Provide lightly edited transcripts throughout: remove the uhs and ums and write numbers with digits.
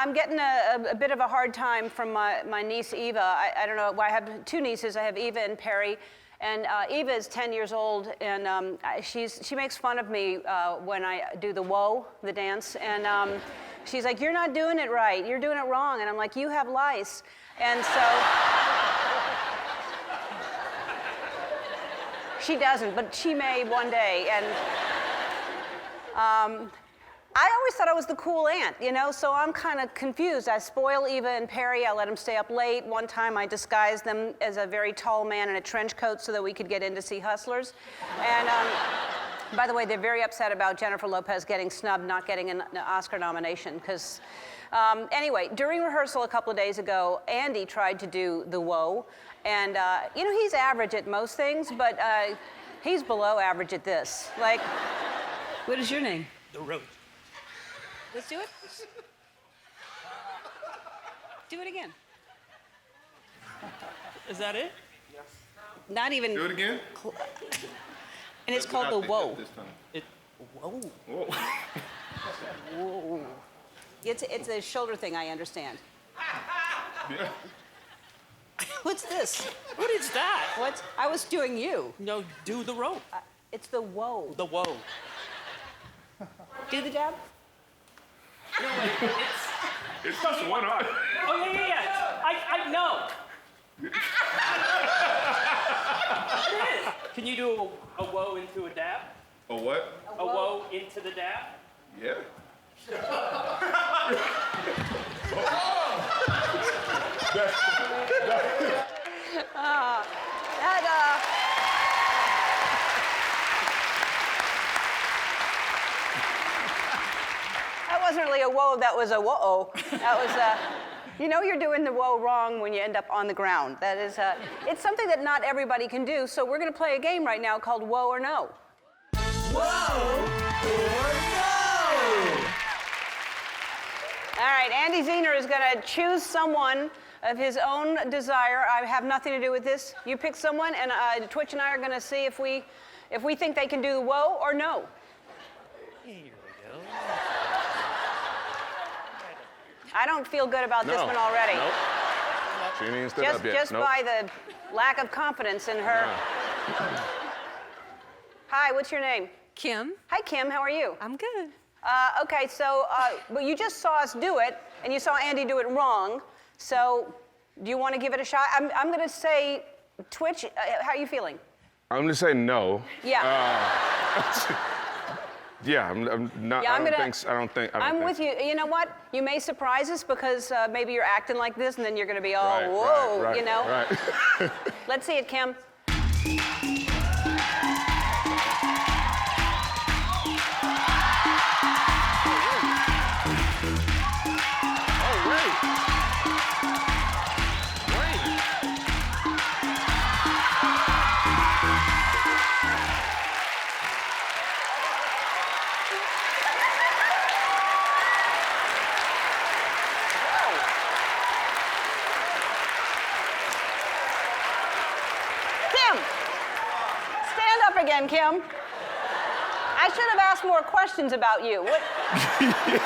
I'm getting a bit of a hard time from my niece Eva. I don't know. I have two nieces. I have Eva and Perry. And Eva is 10 years old, and she makes fun of me when I do the Woah, the dance. And she's like, "You're not doing it right. You're doing it wrong." And I'm like, "You have lice." And so she doesn't, but she may one day. And I always thought I was the cool aunt, you know, so I'm kind of confused. I spoil Eva and Perry. I let them stay up late. One time I disguised them as a very tall man in a trench coat so that we could get in to see Hustlers. And by the way, they're very upset about Jennifer Lopez getting snubbed, not getting an Oscar nomination, because anyway, during rehearsal a couple of days ago, Andy tried to do the Woah, and you know, he's average at most things, but he's below average at this. Like, what is your name? The Roach. Let's do it. Do it again. Is that it? Yes. Not even. Do it again. And it's called the Woah. Whoa. Whoa. Whoa. It's a shoulder thing, I understand. Yeah. What's this? What is that? What? I was doing you. No, do the rope. It's the Woah. The whoa. Do the dab? No, wait, It's just one arm. Oh, yeah. I know. It is. Can you do a whoa into a dab? A what? A whoa into the dab? Yeah. That wasn't really a whoa, that was a whoa. That was you know you're doing the whoa wrong when you end up on the ground. That is, it's something that not everybody can do, so we're gonna play a game right now called Whoa or No. Whoa or no! All right, Andy Zehner is gonna choose someone of his own desire. I have nothing to do with this. You pick someone, and Twitch and I are gonna see if we think they can do the whoa or no. Here we go. I don't feel good about this one already. Nope. She ain't even stood up yet. Just Nope. by the lack of confidence in her. Yeah. Hi, what's your name? Kim. Hi, Kim. How are you? I'm good. Okay, so well, you just saw us do it, and you saw Andy do it wrong. So, do you want to give it a shot? I'm going to say, Twitch. How are you feeling? I'm gonna say no. Yeah. Yeah, I'm not. Yeah, I don't think. I'm with you. You know what? You may surprise us because maybe you're acting like this, and then you're going to be all Right, whoa, right, you know. Right. Let's see it, Kim. Again, Kim. I should have asked more questions about you. What?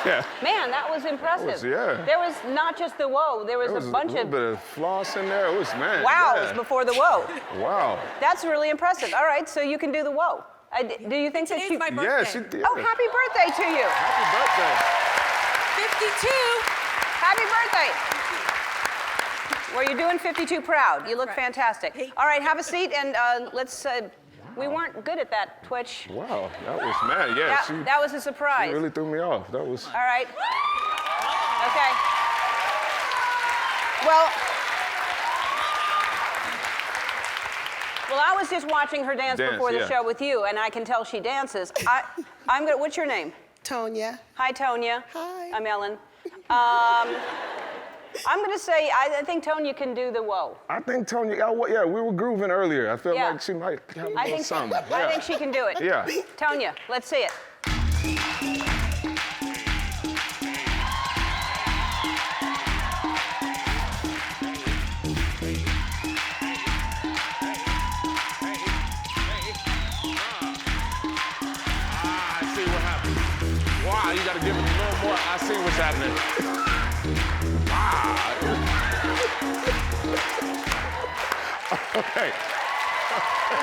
Yeah. Man, that was impressive. Yeah. There was not just the whoa. There was a bunch a little of bit of floss in there. It was man. wows Yeah. before the whoa. Wow. That's really impressive. All right, so you can do the whoa. Do you think that Today's you? my birthday. Yeah, she did. Oh, happy birthday to you! Happy birthday. 52. Happy birthday! Well, you're doing 52 proud. You look Right. fantastic. Hey. All right, have a seat, and let's. We weren't good at that, Twitch. Wow, that was man. Yeah, That was a she surprise. really threw me off. That was. All right. Okay. Well, I was just watching her dance before the show with you, and I can tell she dances. I'm gonna. What's your name? Tonya. Hi, Tonya. Hi. I'm Ellen. I'm gonna say I think Tonya can do the whoa. I think Tony. Yeah, we were grooving earlier. I feel Yeah. like she might have a I little think something. I think she can do it. Yeah. Tonya, let's see it. I see what happened. Wow, you gotta give it a little more. I see what's happening. Hey, You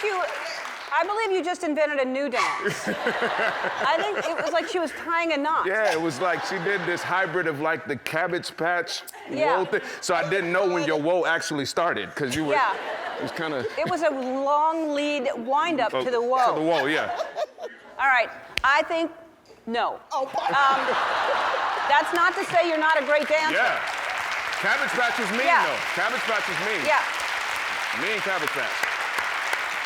know, I believe you just invented a new dance. I think it was like she was tying a knot. yeah, it was like she did this hybrid of like the Cabbage Patch Yeah. Woah thing. So I didn't know when your Woah actually started, because you were, Yeah. it was kind of. It was a long lead wind up to the Woah. To the Woah, yeah. All right, I think no. Oh, That's not to say you're not a great dancer. Yeah. Cabbage Patch was mean, Yeah. though. Cabbage Patch was mean. Yeah. Mean Cabbage Patch.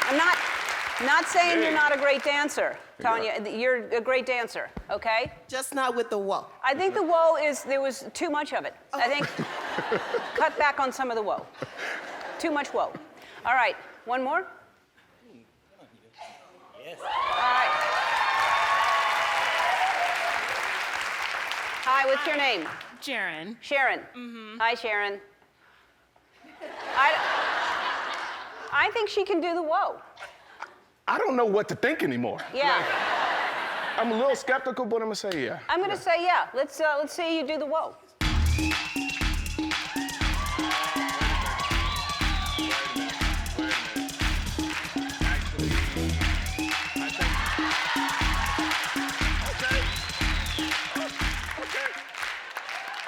I'm not saying Yeah. you're not a great dancer, Tanya. You're a great dancer, okay? just not with the whoa. I think the Woah there was too much of it. I think cut back on some of the Woah. Too much Woah. All right, one more? Yes. All right. Hi, what's your name? Jaren. Sharon. Hi, Sharon. I think she can do the Woah. I don't know what to think anymore. Yeah. Like, I'm a little skeptical, but I'm gonna say yeah. I'm gonna say yeah. Let's see you do the Woah.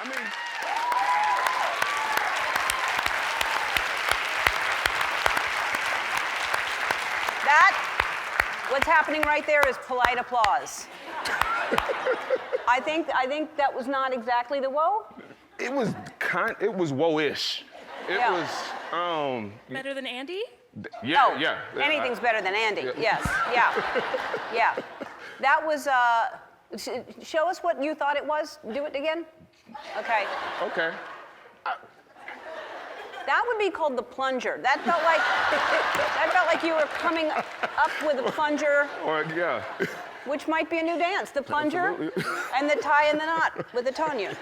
I mean, What's happening right there is polite applause. I think that was not exactly the Woah. it was Woah-ish. It Yeah. was, Better than Andy? yeah, Oh, yeah. anything's better than Andy. Yeah. Yes, yeah, yeah. That was. Show us what you thought it was. Do it again. Okay. Okay. That would be called the plunger. That felt like you were coming up with a plunger, Or, yeah. which might be a new dance. The plunger Absolutely. and the tie and the knot with the Tanya.